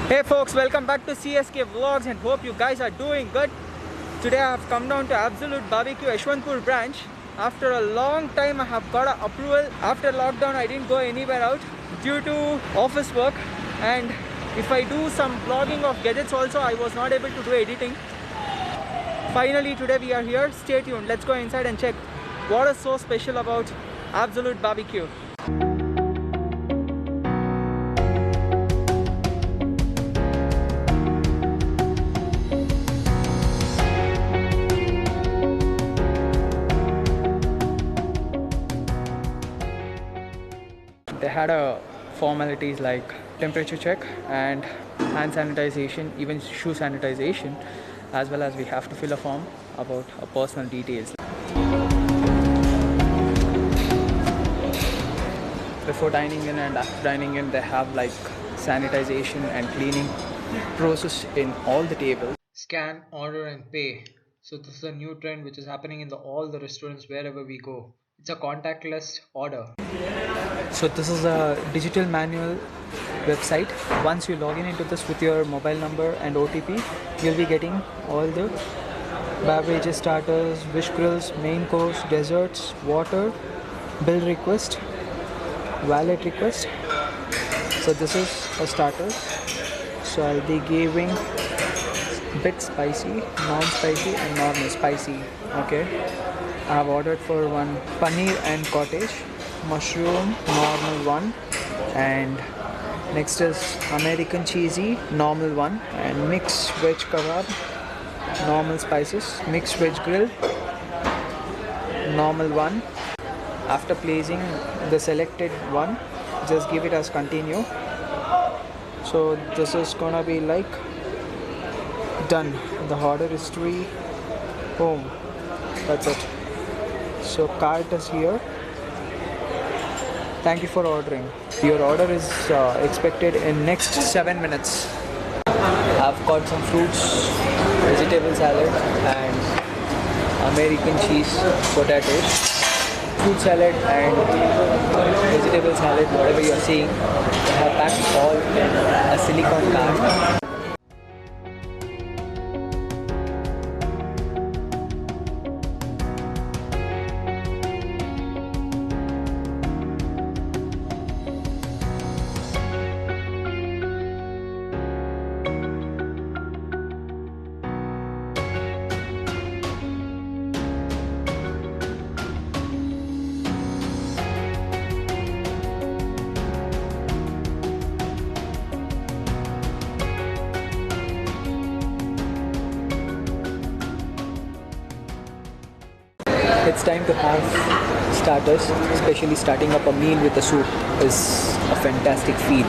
Hey folks, welcome back to CSK Vlogs and hope you guys are doing good. Today I have come down to Absolute Barbecue Yeshwantpur branch. After a long time I have got an approval. After lockdown I didn't go anywhere out due to office work, and if I do some vlogging of gadgets also, I was not able to do editing. Finally today we are here. Stay tuned. Let's go inside and check what is so special about Absolute Barbecue. They had formalities like temperature check and hand sanitization, even shoe sanitization, as well as we have to fill a form about our personal details. Before dining in and after dining in, they have like sanitization and cleaning process in all the tables. Scan, order and pay. So this is a new trend which is happening in all the restaurants wherever we go. It's a contactless order. So this is a digital manual website. Once you log in into this with your mobile number and OTP, you'll be getting all the beverages, starters, wish grills, main course, desserts, water, bill request, wallet request. So this is a starter. So I'll be giving bit spicy, non-spicy and normal spicy. Okay, I have ordered for one paneer and cottage, mushroom normal one, and next is American cheesy normal one, and mixed veg kebab normal spices, mixed veg grill normal one. After placing the selected one, just give it as continue. So this is gonna be like done. The order history, home, that's it. So cart is here. Thank you for ordering. Your order is expected in next 7 minutes. I've got some fruits, vegetable salad and American cheese potatoes. Fruit salad and vegetable salad, whatever you are seeing, I have packed all in a silicone cart. It's time to have starters, especially starting up a meal with a soup is a fantastic feel.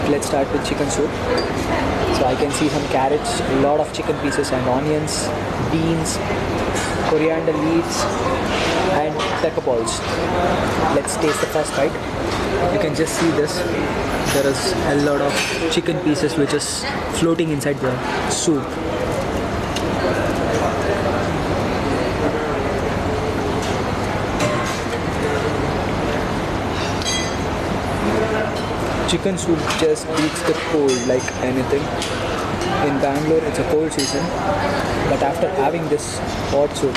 Let's start with chicken soup. So I can see some carrots, a lot of chicken pieces and onions, beans, coriander leaves and pepper balls. Let's taste the first bite. You can just see this. There is a lot of chicken pieces which is floating inside the soup. Chicken soup just beats the cold like anything. In Bangalore, it's a cold season, but after having this hot soup,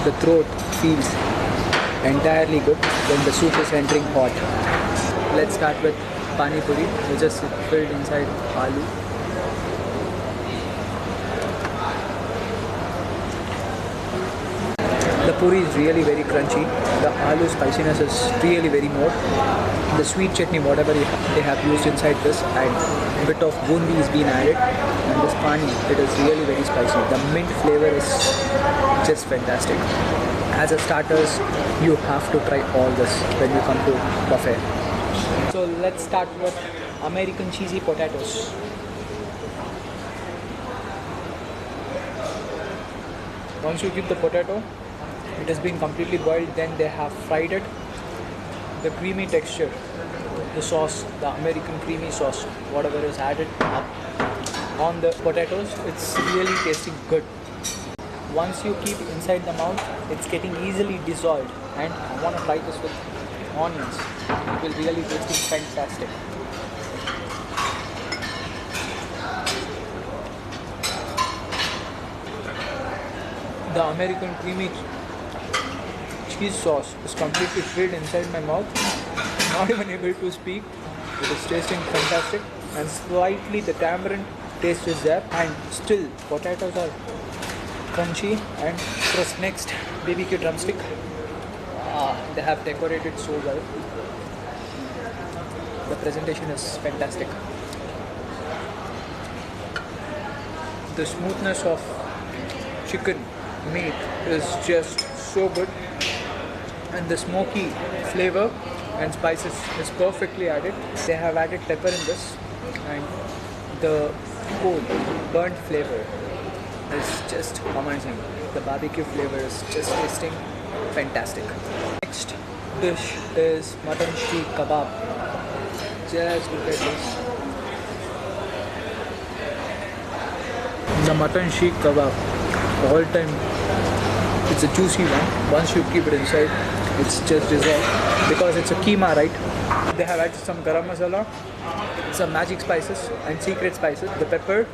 the throat feels entirely good when the soup is entering hot. Let's start with pani puri, which is filled inside aloo. The puri is really very crunchy. The aloo spiciness is really very more. The sweet chutney, whatever they have used inside this, and a bit of bundi is being added. And this pani, it is really very spicy. The mint flavor is just fantastic. As a starters, you have to try all this when you come to buffet. So let's start with American cheesy potatoes. Once you give the potato, it has been completely boiled, then they have fried it. The creamy texture, the sauce, the American creamy sauce, whatever is added up on the potatoes, it's really tasting good. Once you keep inside the mouth, it's getting easily dissolved, and I want to try this with onions. It will really taste fantastic. The American creamy cheese sauce is completely filled inside my mouth. Not even able to speak. It is tasting fantastic, and slightly the tamarind taste is there, and still potatoes are crunchy and crisp. Next, BBQ drumstick. They have decorated so well. The presentation is fantastic. The smoothness of chicken meat is just so good, and the smoky flavor and spices is perfectly added. They have added pepper in this, and the cold burnt flavor is just amazing. The barbecue flavor is just tasting fantastic. Next dish is mutton sheikh kebab. Just look at this. The mutton sheikh kebab, all time, it's a juicy one. Once you keep it inside, it's just dissolved because it's a keema, right? They have added some garam masala, some magic spices and secret spices. The pepper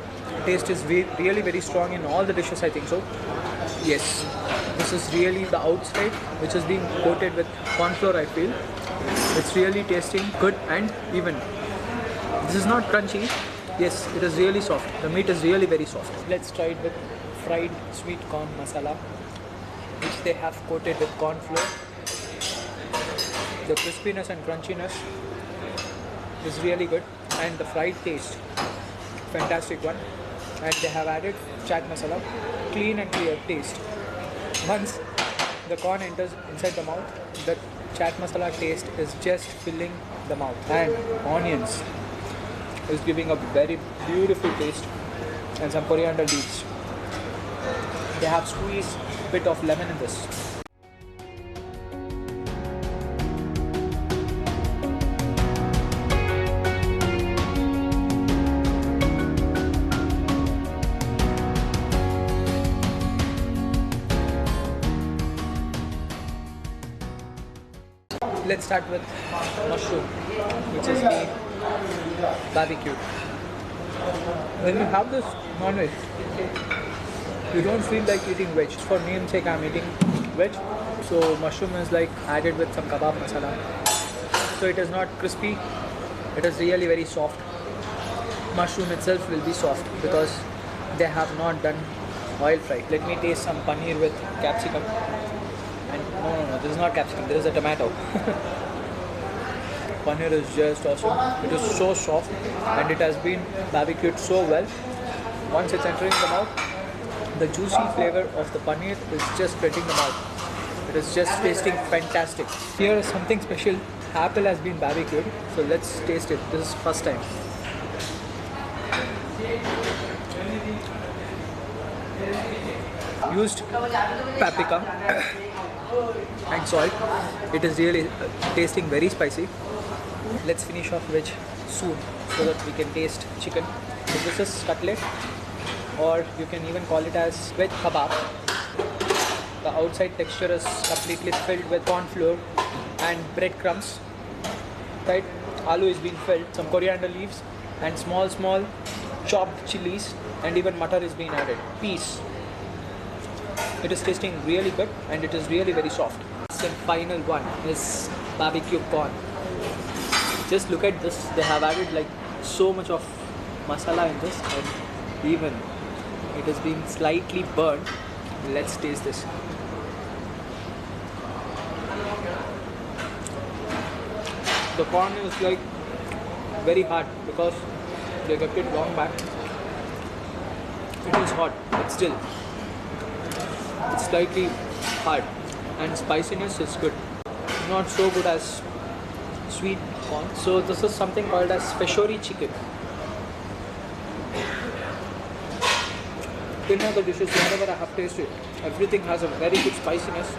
taste is really very strong in all the dishes, I think so. Yes, this is really the outside which is being coated with corn flour, I feel. It's really tasting good and even. This is not crunchy. Yes, it is really soft. The meat is really very soft. Let's try it with fried sweet corn masala, which they have coated with corn flour. The crispiness and crunchiness is really good, and the fried taste, fantastic one. And they have added chaat masala, clean and clear taste. Once the corn enters inside the mouth, the chaat masala taste is just filling the mouth, and onions is giving a very beautiful taste, and some coriander leaves. They have squeezed a bit of lemon in this. Let's start with mushroom, which is the barbecue. When you have this non-veg, you don't feel like eating veg. For namesake, I'm eating veg. So mushroom is like added with some kebab masala. So it is not crispy. It is really very soft. Mushroom itself will be soft because they have not done oil fry. Let me taste some paneer with capsicum. And no, this is not capsicum. This is a tomato. Paneer is just awesome. It is so soft and it has been barbecued so well. Once it's entering the mouth, the juicy flavor of the paneer is just spreading the mouth. It is just tasting fantastic. Here is something special. Apple has been barbecued, so let's taste it. This is first time. Used paprika and salt. It is really tasting very spicy. Let's finish off veg soon so that we can taste chicken. So this is cutlet, or you can even call it as veg kebab. The outside texture is completely filled with corn flour and breadcrumbs. Right? Aloo is being filled, some coriander leaves and small chopped chilies, and even butter is being added. Peas. It is tasting really good and it is really very soft. The final one is barbecue corn. Just look at this. They have added like so much of masala in this, and even it is being slightly burnt. Let's taste this. The corn is like very hard because they kept it long back. It is hot, but still it's slightly hard, and spiciness is good. Not so good as sweet corn. So this is something called as peshori chicken. In other dishes, whatever I have tasted, everything has a very good spiciness,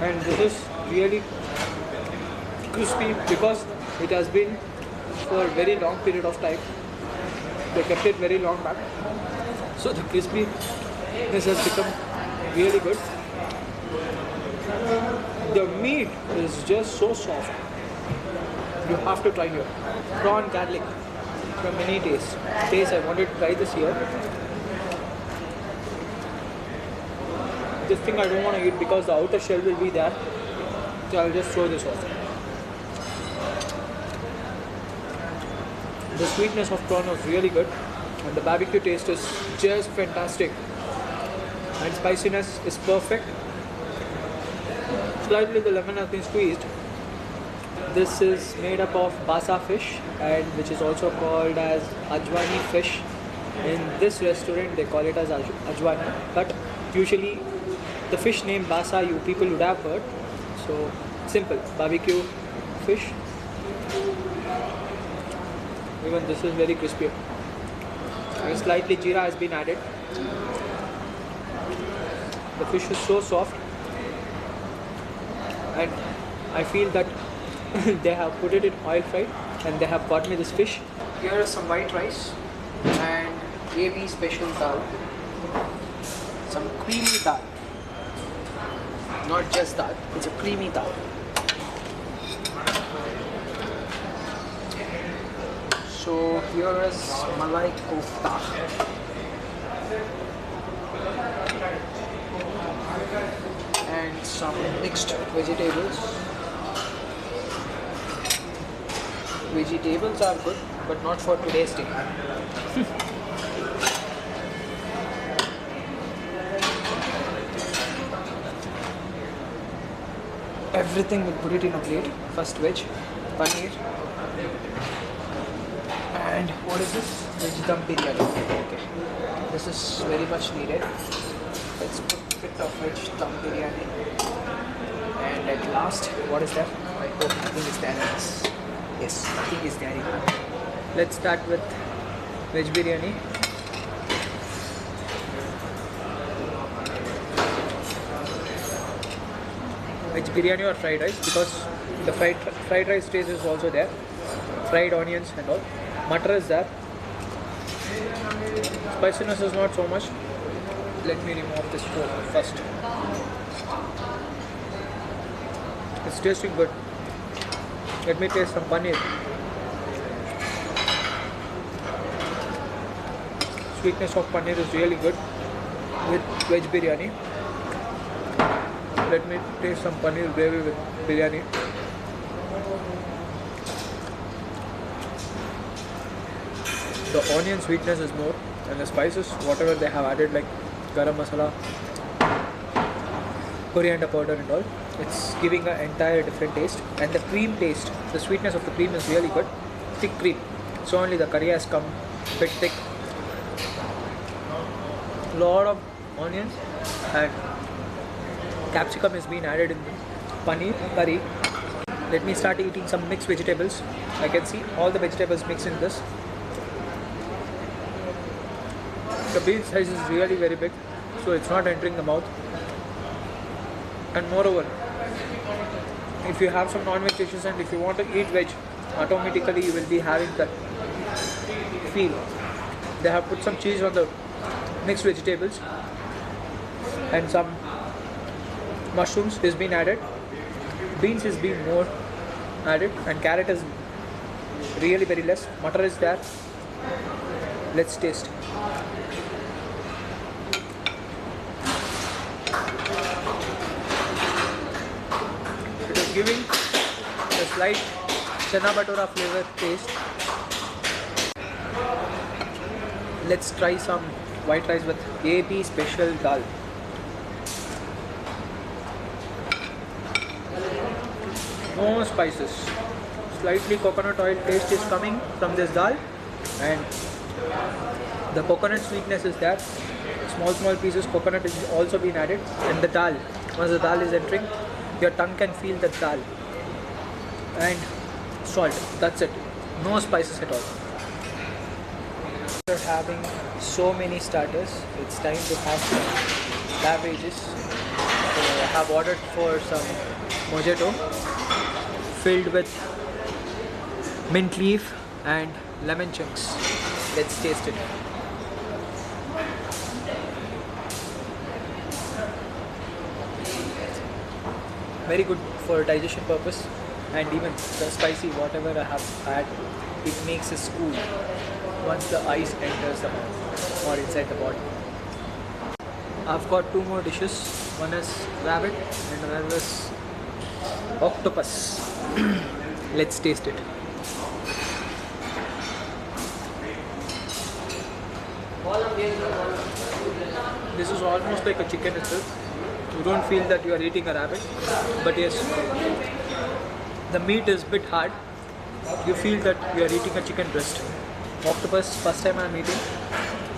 and this is really crispy because it has been for a very long period of time. They kept it very long back, so the crispiness has become really good. The meat is just so soft. You have to try here. Prawn garlic from many days. I wanted to try this here. This thing I don't want to eat because the outer shell will be there. So I'll just throw this off. The sweetness of prawn was really good, and the barbecue taste is just fantastic. And spiciness is perfect. Slightly the lemon has been squeezed. This is made up of basa fish, and which is also called as ajwani fish. In this restaurant they call it as ajwani, but usually the fish name basa you people would have heard. So simple barbecue fish. Even this is very crispy. And slightly jeera has been added. The fish is so soft, and I feel that they have put it in oil fry and they have got me this fish. Here is some white rice and AB special dal. Some creamy dal. Not just dal, it's a creamy dal. So here is malai kofta. And some mixed vegetables. Vegetables are good, but not for today's day. Everything we'll put it in a plate. First veg, paneer, and what is this? Veg dum biryani. Okay, this is very much needed. Let's put a bit of veg dum biryani. And at last, what is that? I hope nothing is there. Yes, nothing is there. Let's start with veg biryani. Veg biryani or fried rice, because the fried rice taste is also there. Fried onions and all. Matar is there. Spiciness is not so much. Let me remove this first. It's tasting good. Let me taste some paneer. Sweetness of paneer is really good with veg biryani. Let me taste some paneer gravy with biryani. The onion sweetness is more, and the spices, whatever they have added, like garam masala, coriander powder and all, it's giving an entire different taste. And the cream taste, the sweetness of the cream is really good. Thick cream. So only the curry has come a bit thick. Lot of onions and capsicum has been added in the paneer curry. Let me start eating some mixed vegetables. I can see all the vegetables mixed in this. The bean size is really very big, so it's not entering the mouth. And moreover, if you have some non-veg dishes and if you want to eat veg, automatically you will be having that feel. They have put some cheese on the mixed vegetables, and some mushrooms is been added. Beans is being more added, and carrot is really very less. Matar is there. Let's taste. It is giving a slight chana bhatura flavor taste. Let's try some white rice with AP special dal. No spices. Slightly coconut oil taste is coming from this dal, and the coconut sweetness is there. Small pieces coconut is also been added, and the dal. Once the dal is entering, your tongue can feel the dal. And salt. That's it. No spices at all. After having so many starters, it's time to have some beverages. So I have ordered for some mojito filled with mint leaf and lemon chunks. Let's taste it. very good for digestion purpose, and even the spicy whatever I have had, it makes it cool once the ice enters the mouth or inside the body. I've got two more dishes. One is rabbit and another is octopus. Let's taste it. This is almost like a chicken itself. You don't feel that you are eating a rabbit, but yes, the meat is a bit hard. You feel that you are eating a chicken breast. Octopus, first time I'm eating,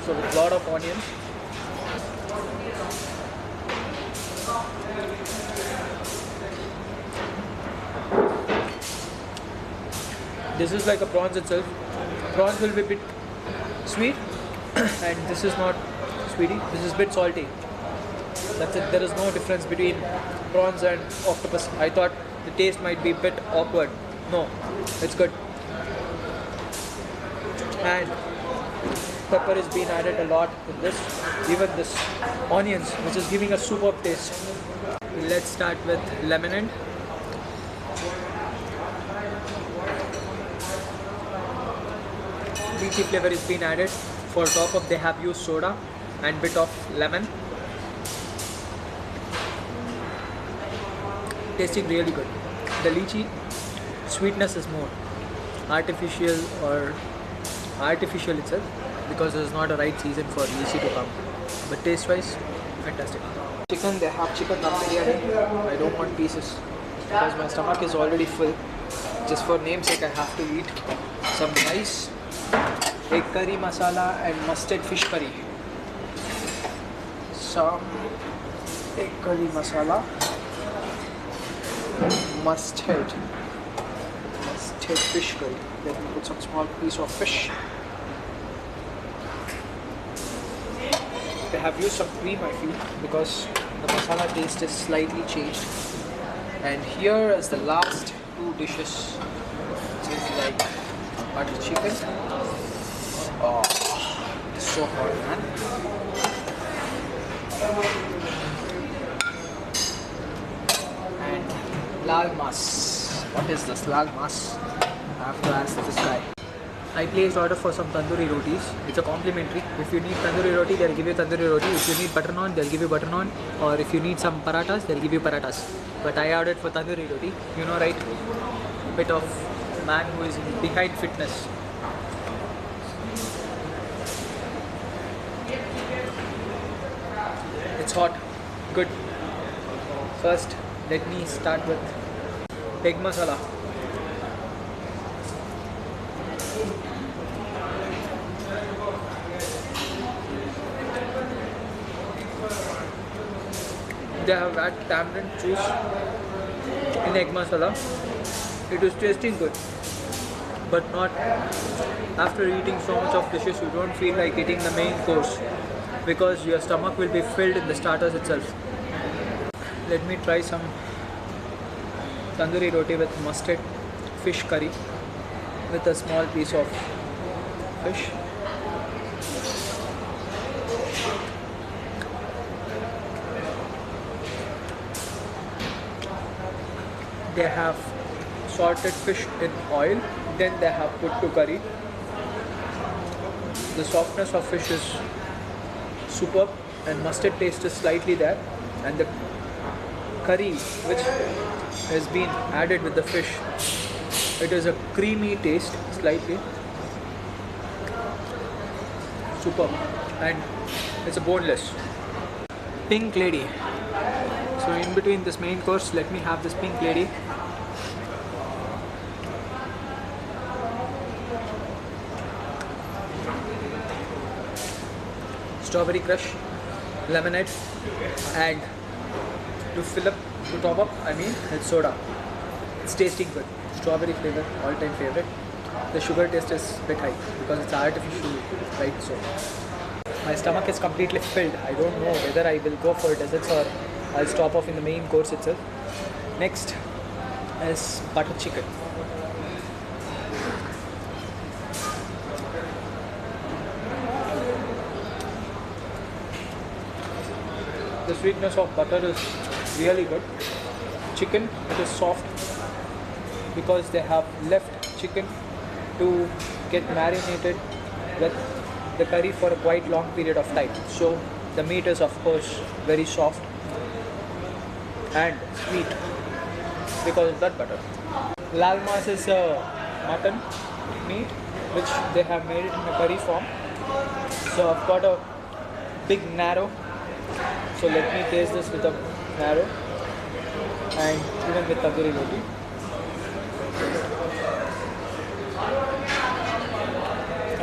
so with a lot of onions. This is like a prawns itself. Prawns will be a bit sweet, and this is not sweety. This is a bit salty. That's it. There is no difference between prawns and octopus. I thought the taste might be a bit awkward. No, it's good. And pepper is being added a lot in this. Even this onions, which is giving a superb taste. Let's start with lemonade. Lychee flavor is being added. For top up, they have used soda and bit of lemon. Tasting really good. The lychee sweetness is more artificial or artificial itself because it is not a right season for lychee to come. But taste wise, fantastic. Chicken, they have chicken dum biryani. I don't want pieces because my stomach is already full. Just for namesake, I have to eat some rice, egg curry masala, and mustard fish curry. Some egg curry masala, mustard fish curry. Let me put some small piece of fish. They have used some cream, I feel, because the masala taste is slightly changed. And here is the last two dishes, which is like butter chicken. Oh, it's so hot, man. And lal mas. What is this lal mas? I have to ask this guy. I placed order for some tandoori rotis. It's a complimentary. If you need tandoori roti, they'll give you tandoori roti. If you need butter naan, they'll give you butter naan. Or if you need some parathas, they'll give you parathas. But I ordered for tandoori roti. You know, right? Bit of man who is behind fitness. It's hot. Good. First, let me start with egg masala. They have added tamarind juice in egg masala. It is tasting good, but not after eating so much of dishes. You don't feel like eating the main course because your stomach will be filled in the starters itself. Let me try some tandoori roti with mustard fish curry with a small piece of fish. They have salted fish in oil, then they have put to curry. The softness of fish is superb and mustard taste is slightly there, and the curry which has been added with the fish, it is a creamy taste slightly, superb, and it's a boneless. Pink lady. So in between this main course, let me have this pink lady. Strawberry crush, lemonade, and to fill up, to top up, it's soda. It's tasting good. Strawberry flavor, all-time favorite. The sugar taste is a bit high because it's artificial, right? So my stomach is completely filled. I don't know whether I will go for desserts or I'll stop off in the main course itself. Next is butter chicken. The sweetness of butter is really good. chicken, it is soft because they have left chicken to get marinated with the curry for a quite long period of time. So the meat is of course very soft and sweet because of that butter. Lal mas is a mutton meat which they have made it in a curry form. So I've got a big narrow. So let me taste this with a narrow and even with tandoori roti.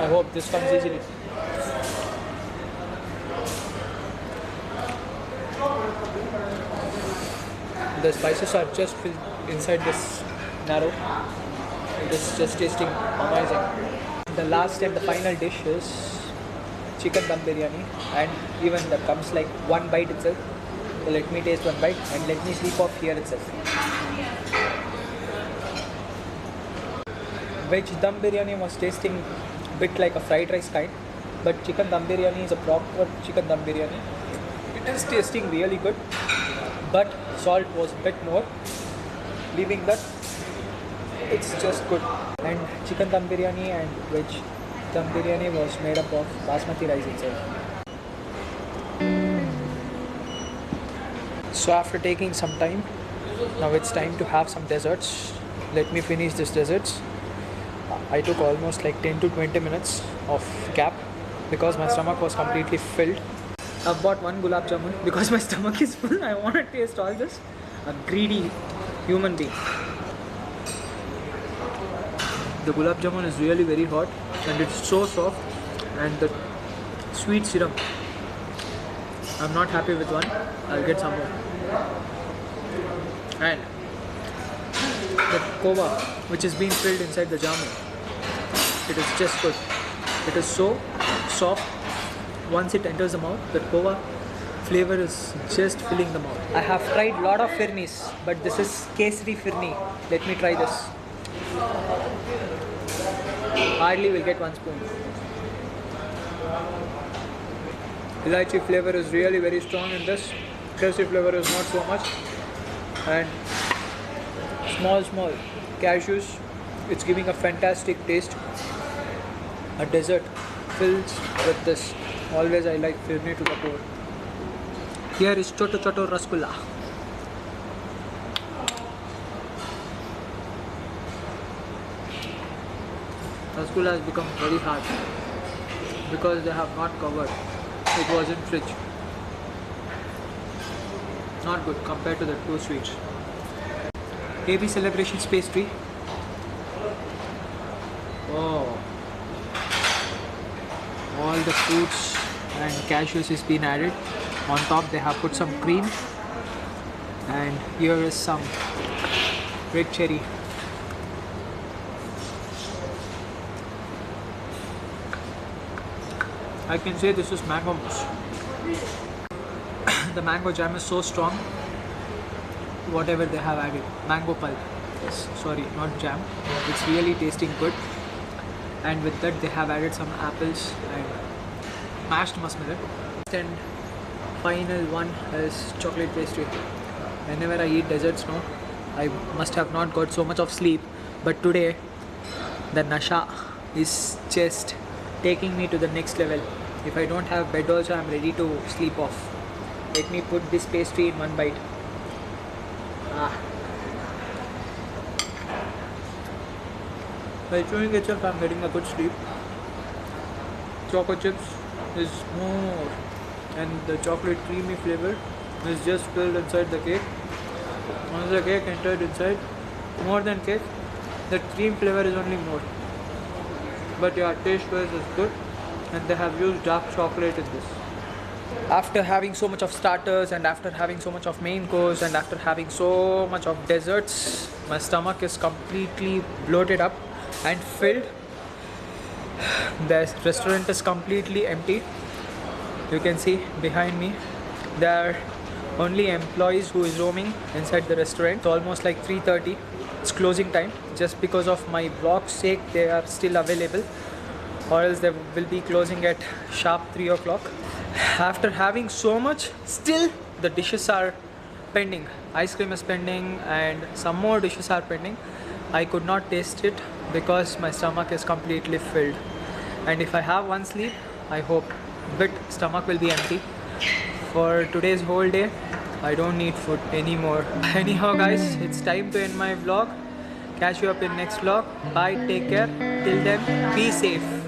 I hope this comes easily. The spices are just filled inside this narrow. It is just tasting amazing. The last and the final dish is chicken dum biryani, and even that comes like one bite itself. So let me taste one bite and let me sleep off here itself. Veg dum biryani was tasting a bit like a fried rice kind, but chicken dum biryani is a proper chicken dum biryani. It is tasting really good, but salt was a bit more. Leaving that, it's just good. And chicken dum biryani and veg dum biryani was made up of basmati rice itself. So after taking some time, now it's time to have some desserts. Let me finish this desserts. I took almost like 10 to 20 minutes of gap because my stomach was completely filled. I've bought one gulab jamun because my stomach is full. I want to taste all this. A greedy human being. The gulab jamun is really very hot and it's so soft, and the sweet syrup, I'm not happy with one. I'll get some more. And the kova which is being filled inside the jamun, it is just good. It is so soft. Once it enters the mouth, the kova flavor is just filling the mouth. I have tried lot of firnis, but this is Kesari firni. Let me try this. Hardly will get one spoon. Elaichi flavor is really very strong in this. Kesari flavor is not so much. And small cashews. It's giving a fantastic taste. A dessert filled with this. Always I like firni to the core. Here is Choto Choto Rasgulla. Rasgulla has become very hard because they have not covered. It was in fridge. Not good compared to the two sweets. AB Celebrations pastry. Oh, all the fruits and cashews has been added. On top they have put some cream, and here is some red cherry. I can say this is mango mousse. The mango jam is so strong. Whatever they have added, mango pulp. Yes, sorry, not jam. It's really tasting good. And with that they have added some apples and mashed muscadine. And final one is chocolate pastry. Whenever I eat desserts now, I must have not got so much of sleep, but today the nasha is just taking me to the next level. If I don't have bed also, I'm ready to sleep off. Let me put this pastry in one bite. By chewing itself, I'm getting a good sleep. Choco chips is more, and the chocolate creamy flavor is just filled inside the cake. Once the cake entered inside, more than cake, the cream flavor is only more. But yeah, taste wise is good, and they have used dark chocolate in this. After having so much of starters, and after having so much of main course, and after having so much of desserts, my stomach is completely bloated up and filled. The restaurant is completely empty. You can see behind me there are only employees who is roaming inside the restaurant. It's almost like 3:30. It's closing time. Just because of my vlog's sake, they are still available, or else they will be closing at sharp 3 o'clock. After having so much, still the dishes are pending. ice cream is pending and some more dishes are pending. I could not taste it because my stomach is completely filled. And if I have one sleep, I hope bit stomach will be empty. For today's whole day, I don't need food anymore. Anyhow guys, it's time to end my vlog. Catch you up in next vlog. Bye, take care. Till then, be safe.